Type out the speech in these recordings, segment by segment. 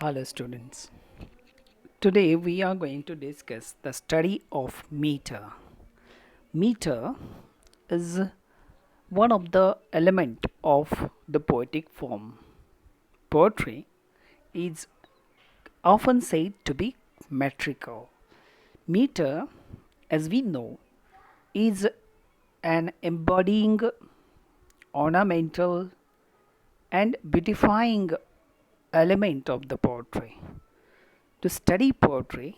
Hello students. Today we are going to discuss the study of meter. Meter is one of the element of the poetic form. Poetry is often said to be metrical. Meter, as we know, is an embodying, ornamental and beautifying element of the poetry. To study poetry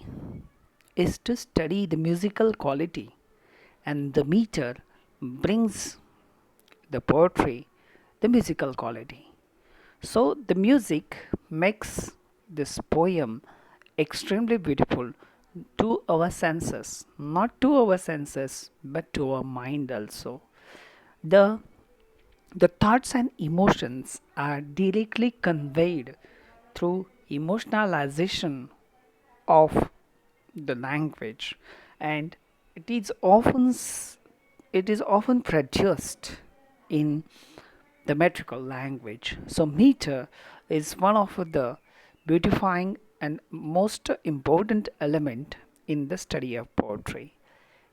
is to study the musical quality, and the meter brings the poetry the musical quality. So, the music makes this poem extremely beautiful to our senses, not to our senses but to our mind also. The the thoughts and emotions are directly conveyed through emotionalization of the language, and it is often it is often produced in the metrical language. So meter is one of the beautifying and most important element in the study of poetry.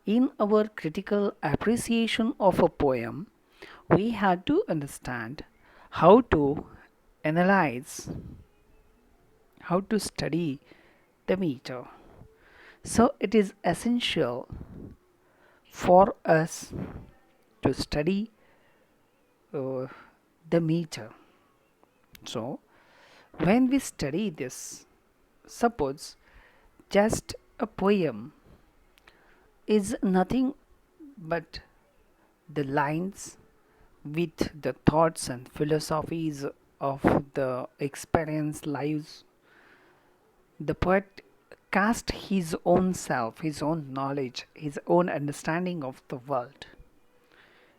In our critical appreciation of a poem, we have to understand how to analyze, how to study the meter. So it is essential for us to study uh, the meter. So when we study this, suppose just a poem is nothing but the lines with the thoughts and philosophies of the experienced lives. The poet cast his own self, his own knowledge, his own understanding of the world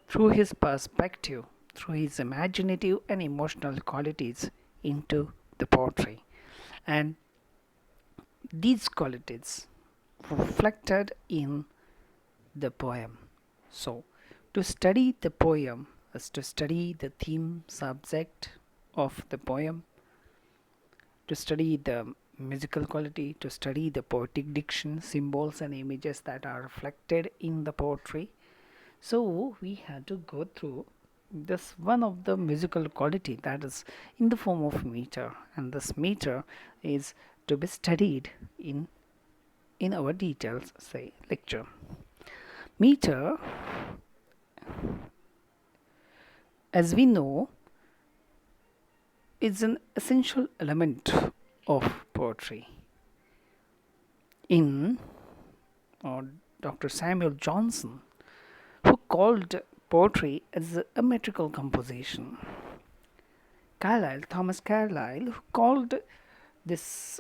through his perspective, through his imaginative and emotional qualities into the poetry. And these qualities reflected in the poem. So, to study the poem is to study the theme subject of the poem, to study the musical quality, to study the poetic diction, symbols, and images that are reflected in the poetry. So, we had to go through this one of the musical quality that is in the form of meter, and this meter is to be studied in our details say lecture. Meter, as we know, is an essential element of poetry. In Dr. Samuel Johnson, who called poetry as a metrical composition. Thomas Carlyle, who called this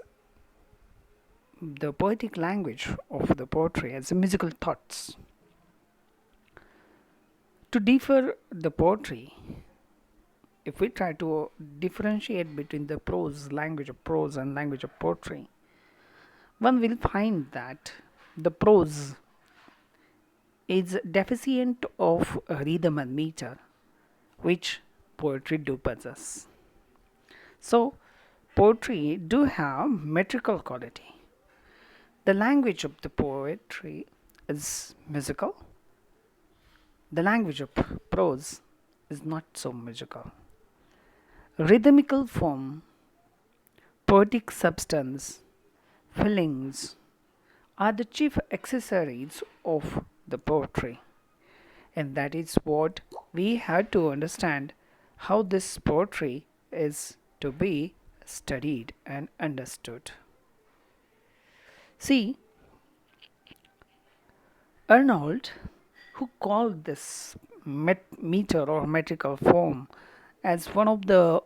the poetic language of the poetry as a musical thoughts. To differ the poetry, if we try to differentiate between the prose, language of prose, and language of poetry, one will find that the prose is deficient of rhythm and meter, which poetry do possess. So, poetry do have metrical quality. The language of the poetry is musical. The language of prose is not so musical. Rhythmical form, poetic substance, feelings are the chief accessories of the poetry, and that is what we have to understand how this poetry is to be studied and understood. See, Arnold, who called this meter or metrical form as one of the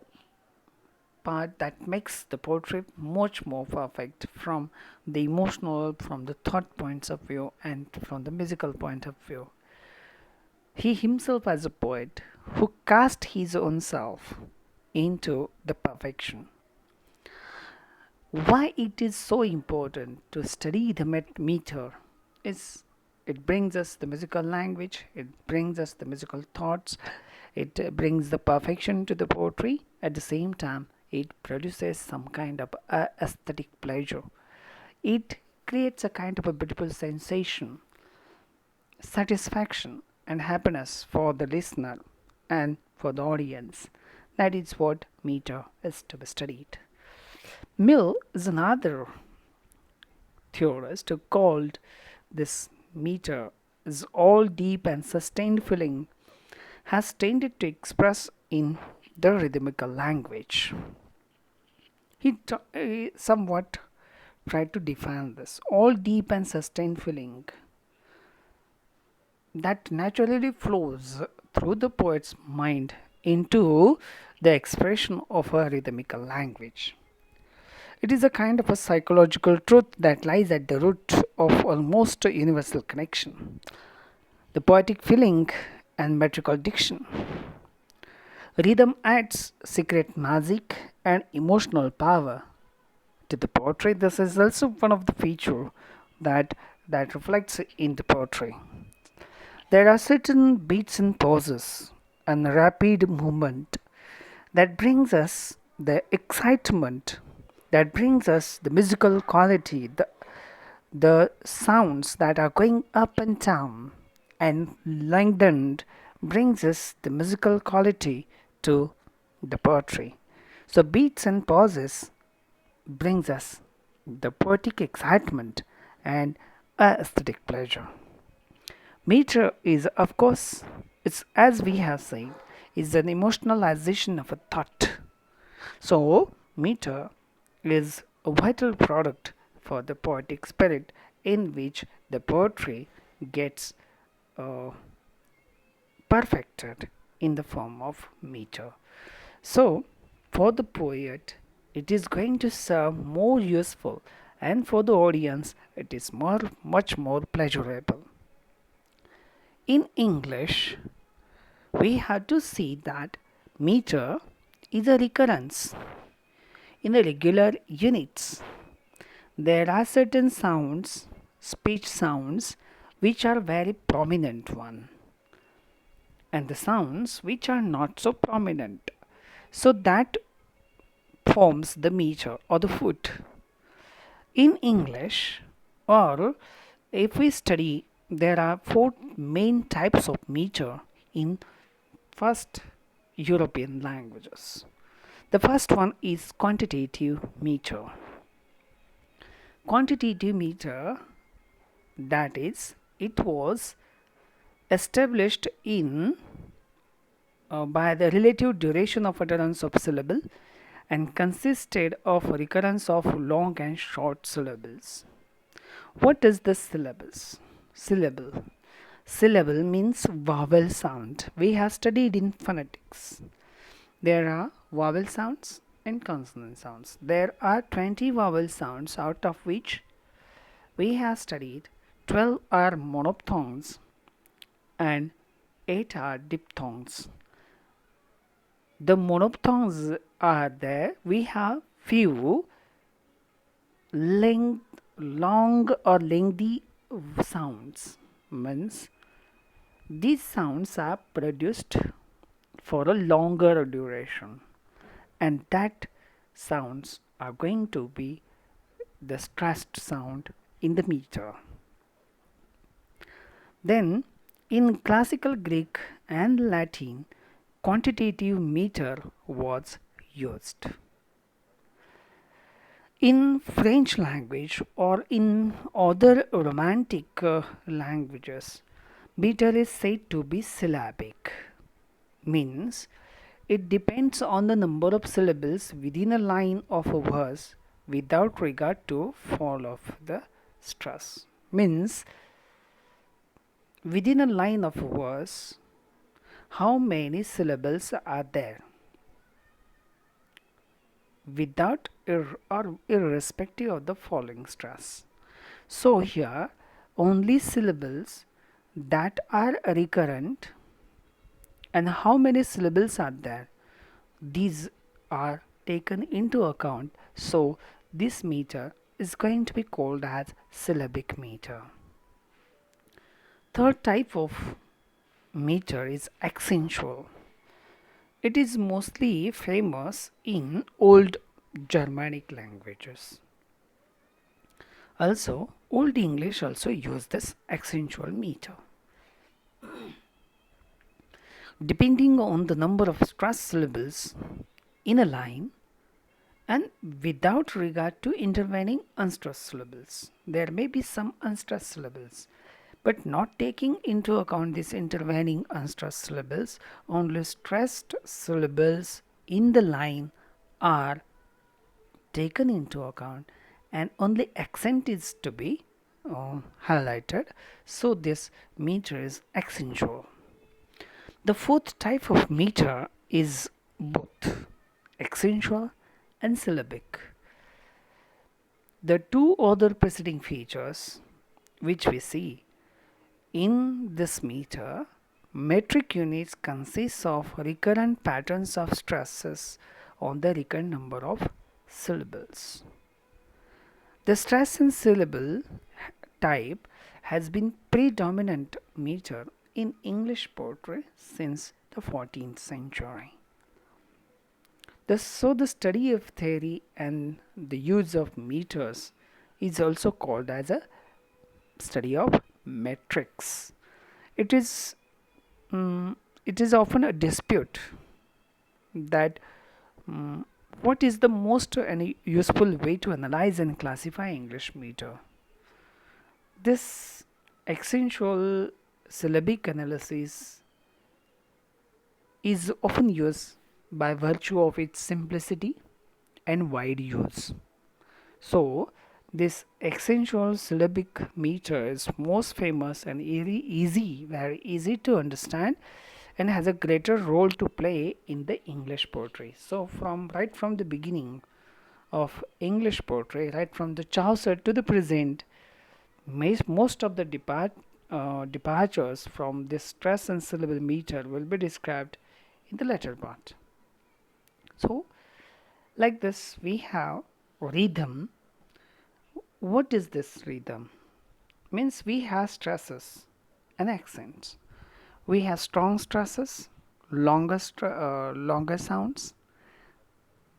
part that makes the poetry much more perfect from the emotional, from the thought points of view, and from the musical point of view. He himself, as a poet, who cast his own self into the perfection. Why it is so important to study the meter is it brings us the musical language, it brings us the musical thoughts, it brings the perfection to the poetry. At the same time, it produces some kind of aesthetic pleasure. It creates a kind of a beautiful sensation, satisfaction, and happiness for the listener and for the audience. That is what meter is to be studied. Mill is another theorist who called this meter is all deep and sustained feeling has tended to express in the rhythmical language. He somewhat tried to define this all deep and sustained feeling that naturally flows through the poet's mind into the expression of a rhythmical language. It is a kind of a psychological truth that lies at the root of almost a universal connection. The poetic feeling and metrical diction. Rhythm adds secret magic and emotional power to the poetry. This is also one of the features that reflects in the poetry. There are certain beats and pauses and rapid movement that brings us the excitement, that brings us the musical quality, the sounds that are going up and down and lengthened brings us the musical quality to the poetry. So beats and pauses brings us the poetic excitement and aesthetic pleasure. Meter is, of course, it's as we have said, is an emotionalization of a thought. So meter is a vital product for the poetic spirit in which the poetry gets uh, perfected in the form of meter. So for the poet, it is going to serve more useful, and for the audience, it is much more pleasurable. In English, we have to see that meter is a recurrence in the regular units. There are certain sounds, speech sounds, which are very prominent one, and the sounds which are not so prominent. So that forms the meter or the foot. In English, or if we study, there are four main types of meter in first European languages. The first one is quantitative meter. Quantitative meter, that is, it was established in by the relative duration of utterance of syllable and consisted of recurrence of long and short syllables. What is the syllabus? Syllable. Syllable means vowel sound. We have studied in phonetics. There are vowel sounds and consonant sounds. There are 20 vowel sounds, out of which we have studied 12 are monophthongs and 8 are diphthongs. The monophthongs are there. We have few long or lengthy sounds. Means these sounds are produced for a longer duration, and that sounds are going to be the stressed sound in the meter. Then in classical Greek and Latin, quantitative meter was used. In French language or in other romantic languages, meter is said to be syllabic. Means it depends on the number of syllables within a line of a verse without regard to fall of the stress. Means within a line of a verse, how many syllables are there without or irrespective of the falling stress. So here only syllables that are recurrent, and how many syllables are there, these are taken into account. So this meter is going to be called as syllabic meter. Third type of meter is accentual. It is mostly famous in old Germanic languages. Also, Old English also used this accentual meter. Depending on the number of stressed syllables in a line and without regard to intervening unstressed syllables. There may be some unstressed syllables, but not taking into account these intervening unstressed syllables, only stressed syllables in the line are taken into account and only accent is to be highlighted. So this meter is accentual. The fourth type of meter is both accentual and syllabic. The two other preceding features which we see in this meter, metric units consist of recurrent patterns of stresses on the recurrent number of syllables. The stress and syllable type has been predominant meter in English poetry since the 14th century. So the study of theory and the use of meters is also called as a study of metrics. It is often a dispute that what is the most useful way to analyze and classify English meter. This accentual syllabic analysis is often used by virtue of its simplicity and wide use. So, this accentual syllabic meter is most famous and very easy to understand, and has a greater role to play in the English poetry. So, right from the beginning of English poetry, right from the Chaucer to the present, most of the departures from this stress and syllable meter will be described in the latter part. So, like this, we have rhythm. What is this rhythm? Means we have stresses and accents. We have strong stresses, longer sounds,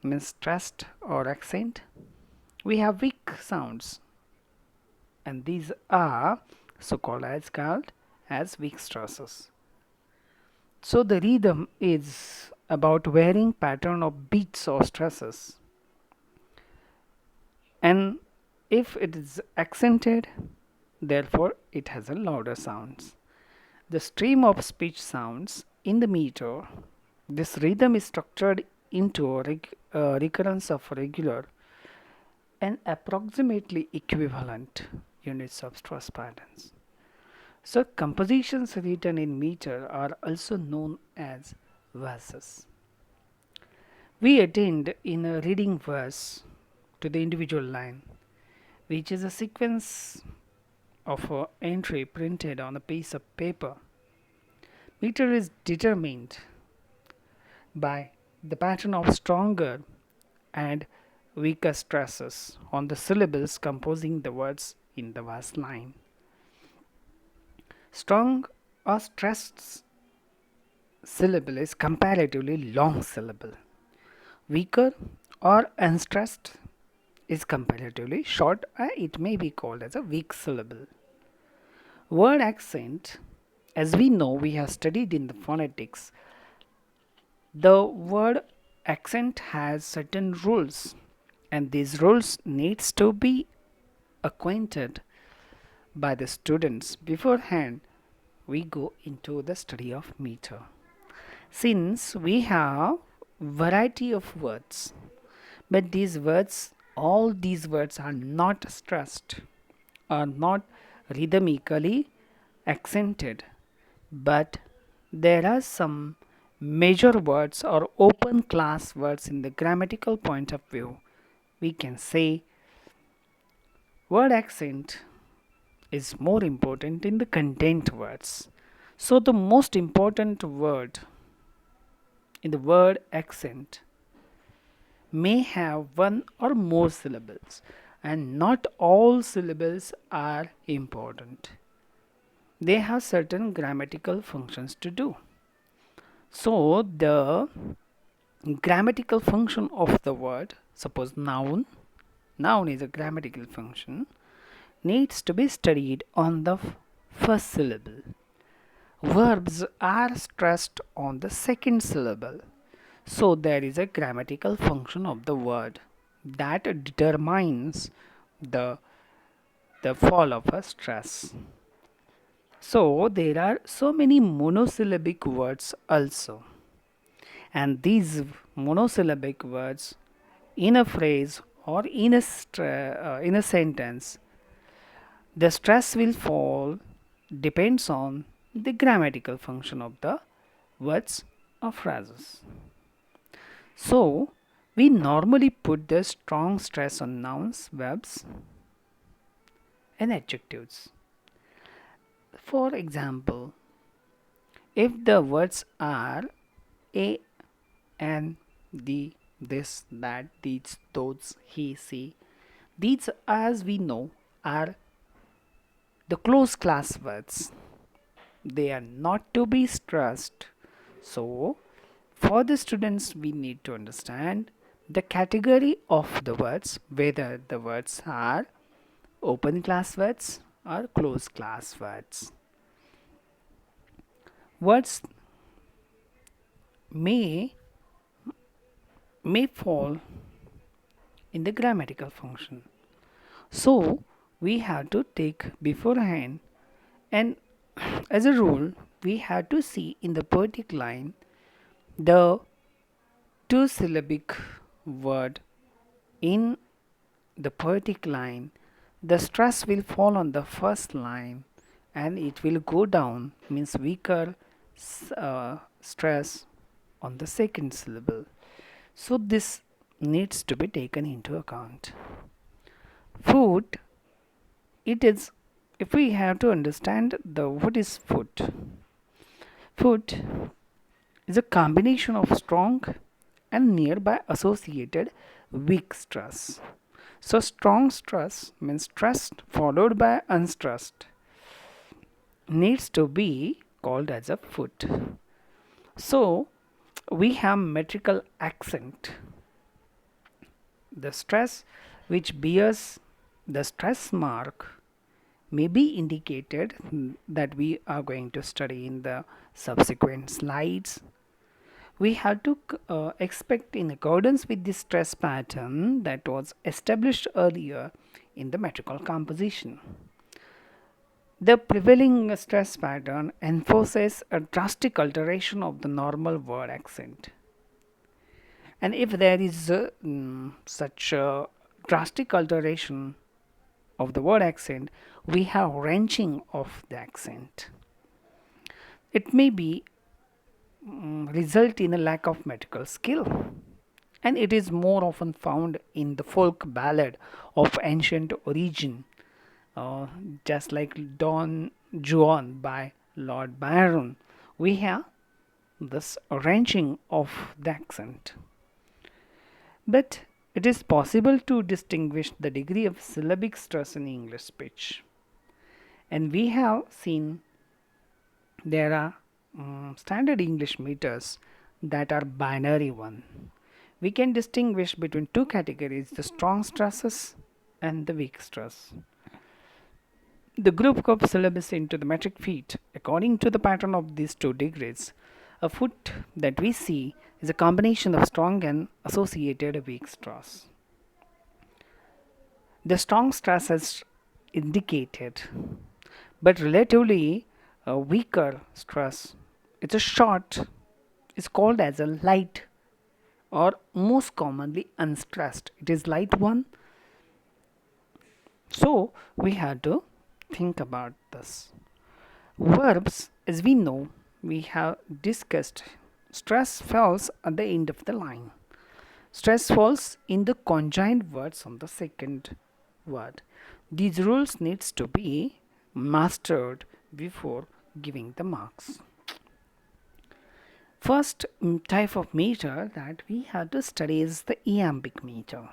means stressed or accent. We have weak sounds, and these are called as weak stresses. So the rhythm is about varying pattern of beats or stresses, and if it is accented, therefore it has a louder sounds. The stream of speech sounds in the meter, this rhythm is structured into a recurrence of regular and approximately equivalent units of stress patterns. So compositions written in meter are also known as verses. We attend in a reading verse to the individual line, which is a sequence of an entry printed on a piece of paper. Meter is determined by the pattern of stronger and weaker stresses on the syllables composing the words in the verse line. Strong or stressed syllable is comparatively long syllable. Weaker or unstressed is comparatively short, it may be called as a weak syllable. Word accent, as we know, we have studied in the phonetics, the word accent has certain rules, and these rules needs to be acquainted by the students beforehand we go into the study of meter. Since we have variety of words, but all these words are not stressed, are not rhythmically accented, but there are some major words or open class words in the grammatical point of view. We can say word accent is more important in the content words. So the most important word in the word accent may have one or more syllables, and not all syllables are important. They have certain grammatical functions to do. So the grammatical function of the word, suppose noun is a grammatical function, needs to be studied on the first syllable. Verbs are stressed on the second syllable. So there is a grammatical function of the word that determines the fall of a stress. So there are so many monosyllabic words also, and these monosyllabic words in a phrase or in a sentence, the stress will fall depends on the grammatical function of the words or phrases. So we normally put the strong stress on nouns, verbs, and adjectives. For example, if the words are a and the, this, that, these, those, he, she, these, as we know, are the close class words. They are not to be stressed. So, for the students, we need to understand the category of the words, whether the words are open class words or closed class words. Words may fall in the grammatical function. So we have to take beforehand, and as a rule, we have to see in the poetic line the two syllabic word in the poetic line. The stress will fall on the first line and it will go down, means weaker stress on the second syllable. So this needs to be taken into account. Food, it is, if we have to understand the what is food. Food is a combination of strong and nearby associated weak stress. So strong stress means stressed followed by unstressed needs to be called as a food. So we have metrical accent. The stress which bears the stress mark may be indicated that we are going to study in the subsequent slides. We have to expect in accordance with the stress pattern that was established earlier in the metrical composition. The prevailing stress pattern enforces a drastic alteration of the normal word accent. And if there is such a drastic alteration of the word accent, we have wrenching of the accent. It may be result in a lack of metrical skill, and it is more often found in the folk ballad of ancient origin, just like Don Juan by Lord Byron. We have this wrenching of the accent. But it is possible to distinguish the degree of syllabic stress in English speech. And we have seen there are standard English meters that are binary one. We can distinguish between two categories, the strong stresses and the weak stress. The group of syllabus into the metric feet according to the pattern of these two degrees. A foot that we see is a combination of strong and associated weak stress. The strong stress is indicated, but relatively weaker stress, it's a short, is called as a light or most commonly unstressed. It is light one. So we have to think about this. Verbs, as we know, we have discussed, stress falls at the end of the line. Stress falls in the conjoined words on the second word. These rules needs to be mastered before giving the marks. First type of meter that we have to study is the iambic meter.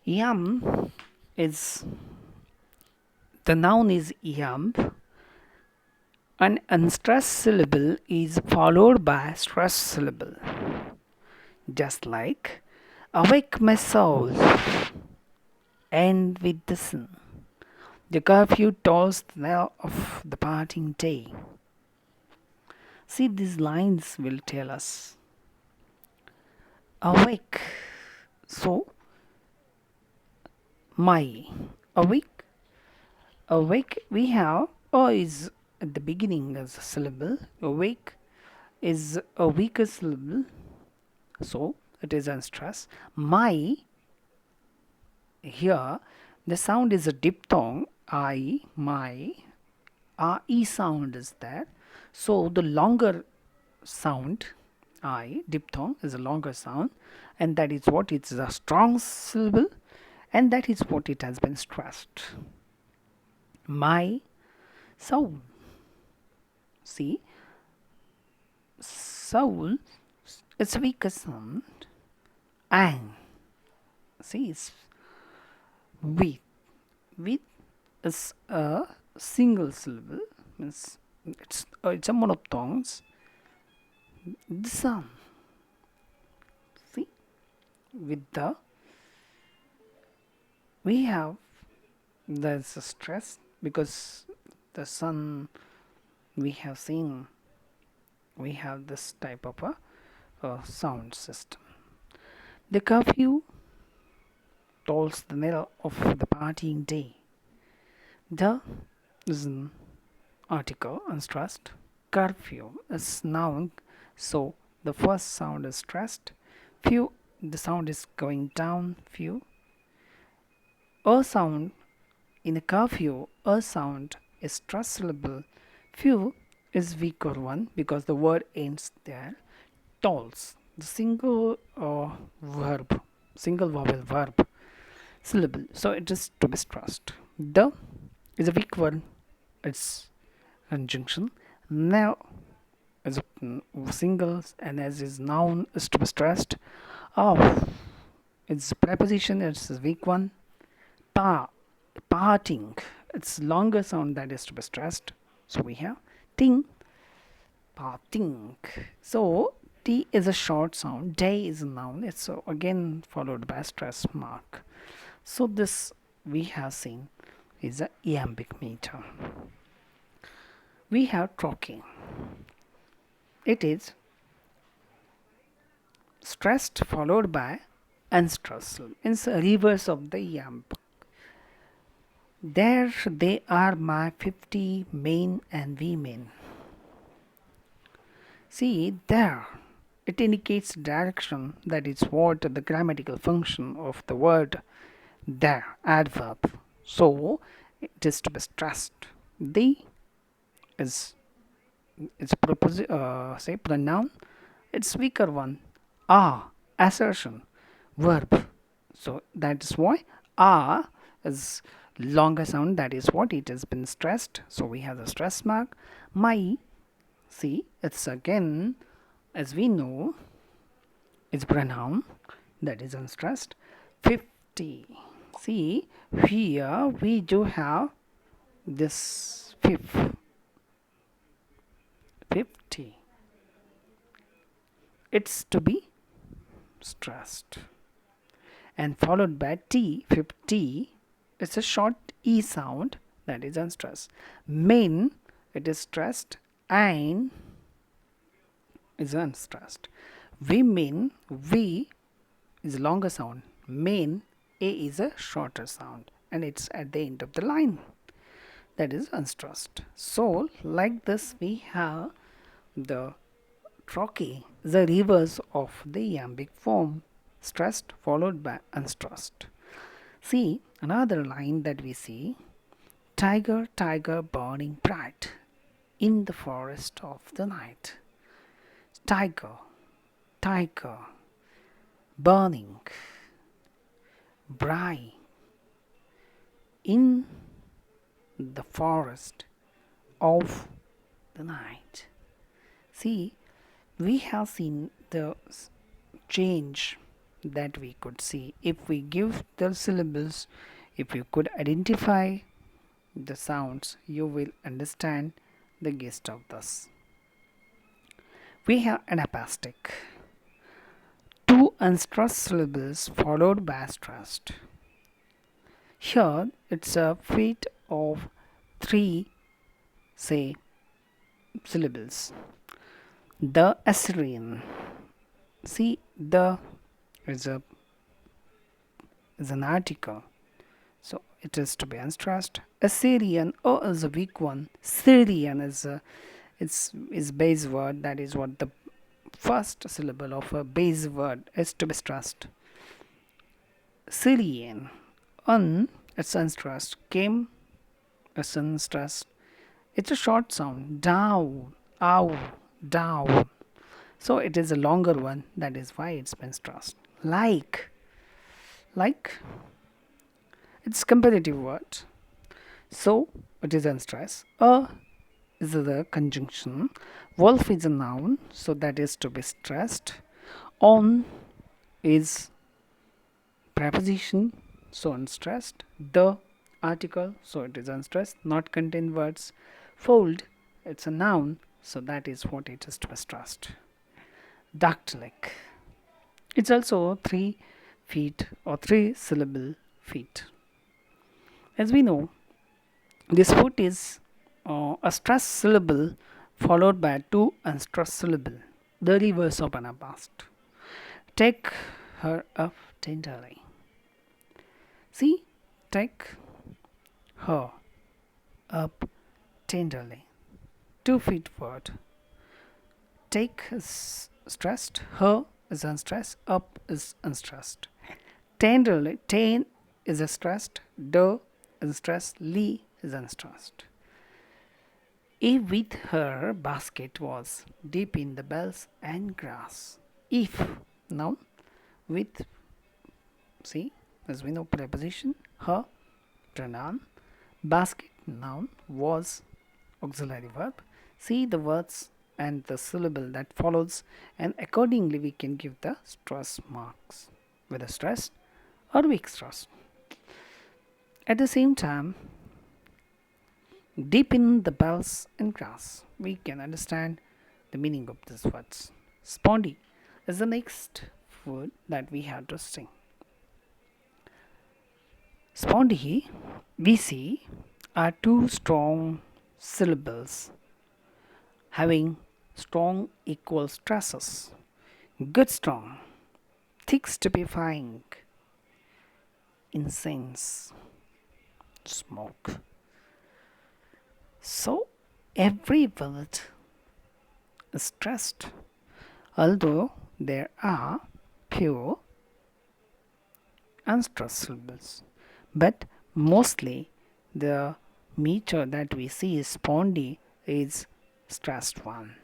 Iamb is, the noun is iamb, An unstressed syllable is followed by a stressed syllable. Just like awake my soul, end with the sun. The curfew tolls the knell of the parting day. See, these lines will tell us awake. So, my awake, awake. We have is at the beginning as a syllable. Awake is a weaker syllable, so it is unstressed. My here the sound is a diphthong. I, my, e sound is there. So the longer sound, I, diphthong, is a longer sound, and that is what it's a strong syllable, and that is what it has been stressed. My soul. See, soul, it's a weaker sound, and see, it's with. With is a single syllable, means it's a monophthongs. The sun. See, with the we have there's a stress because the sun we have seen we have this type of a sound system. The curfew tolls the knell of the partying day. The is an article unstressed. Curfew is noun, so the first sound is stressed. Few, the sound is going down. Few. A sound in a curfew, a sound is stressed syllable. Few is weaker one because the word ends there. Tolls, the single verb, single vowel verb syllable, so it is to be stressed. The is a weak one, it's conjunction. Now is a singles, and as is noun is to be stressed. Of, it's preposition, it's a weak one. Parting, it's longer sound that is to be stressed. So we have ting, parting. So T is a short sound, day is a noun, it's again followed by a stress mark. So this we have seen is a iambic meter. We have trochee. It is stressed followed by unstressed. It's a reverse of the iambic. There they are my 50 men and women. See, there it indicates direction, that is what the grammatical function of the word there, adverb. So it is to be stressed. The is it's say pronoun, it's weaker one. Assertion, verb. So that is why is longer sound, that is what it has been stressed. So we have the stress mark. My, see, it's again, as we know, it's pronoun, that is unstressed. 50. See, here we do have this 50. It's to be stressed. And followed by T, 50. It's a short E sound, that is unstressed. Men, it is stressed, and is unstressed. Women, V is a longer sound. Men, A is a shorter sound, and it's at the end of the line, that is unstressed. So like this we have the trochee, the reverse of the iambic form, stressed followed by unstressed. See another line that we see, tiger, tiger burning bright in the forest of the night. Tiger, tiger, burning bright in the forest of the night. See, we have seen the change that we could see if we give the syllables. If you could identify the sounds, you will understand the gist of this. We have anapastic. Two unstressed syllables followed by stressed. Here it's a feat of three, say, syllables. The Assyrian. See, the is an article, so it is to be unstressed. Assyrian, is a weak one. Syrian is base word. That is what the first syllable of a base word is to be stressed. Syrian, it's unstressed. Came, it's unstressed. It's a short sound. Down, ow, down. So it is a longer one. That is why it's been stressed. Like, it's comparative word. So it is unstressed. Is the conjunction. Wolf is a noun, so that is to be stressed. On is preposition, so unstressed. The article, so it is unstressed. Not contain words. Fold, it's a noun, so that is what it is to be stressed. Dactylic, it's also 3 feet or 3 syllable feet. As we know, this foot is a stressed syllable followed by 2 unstressed syllable, the reverse of anapast. Take her up tenderly. See, take her up tenderly. 2 feet word. Take is stressed, her is unstressed, up is unstressed. Tenderly, ten is a stressed, the is stressed, lee is unstressed. If with her basket was deep in the bells and grass. If, noun, with, see, as we know, preposition, her, pronoun, basket, noun, was, auxiliary verb. See the words and the syllable that follows, and accordingly we can give the stress marks, whether stressed or weak stress. At the same time, deep in the bells and grass, we can understand the meaning of these words. Spondy is the next word that we have to sing. Spondy, we see, are 2 strong syllables having strong equal stresses. Good strong, thick stupefying, incense, smoke. So every word is stressed, although there are few unstressed syllables, but mostly the meter that we see is spondy is stressed one.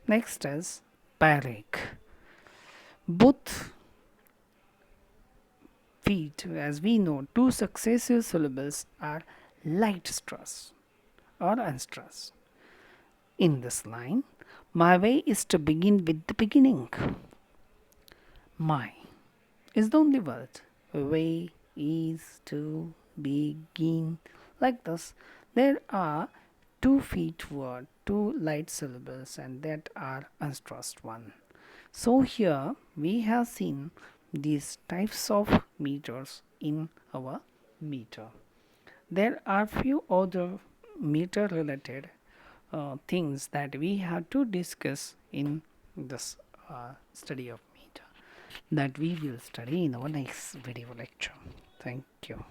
Next is barrack. Both feet, as we know, 2 successive syllables are light stress or unstressed. In this line, my way is to begin with the beginning. My is the only word. Way is to begin. Like this, there are 2 feet word, 2 light syllables, and that are unstressed one. So here we have seen these types of meters in our meter. There are few other meter related things that we have to discuss in this study of meter, that we will study in our next video lecture. Thank you.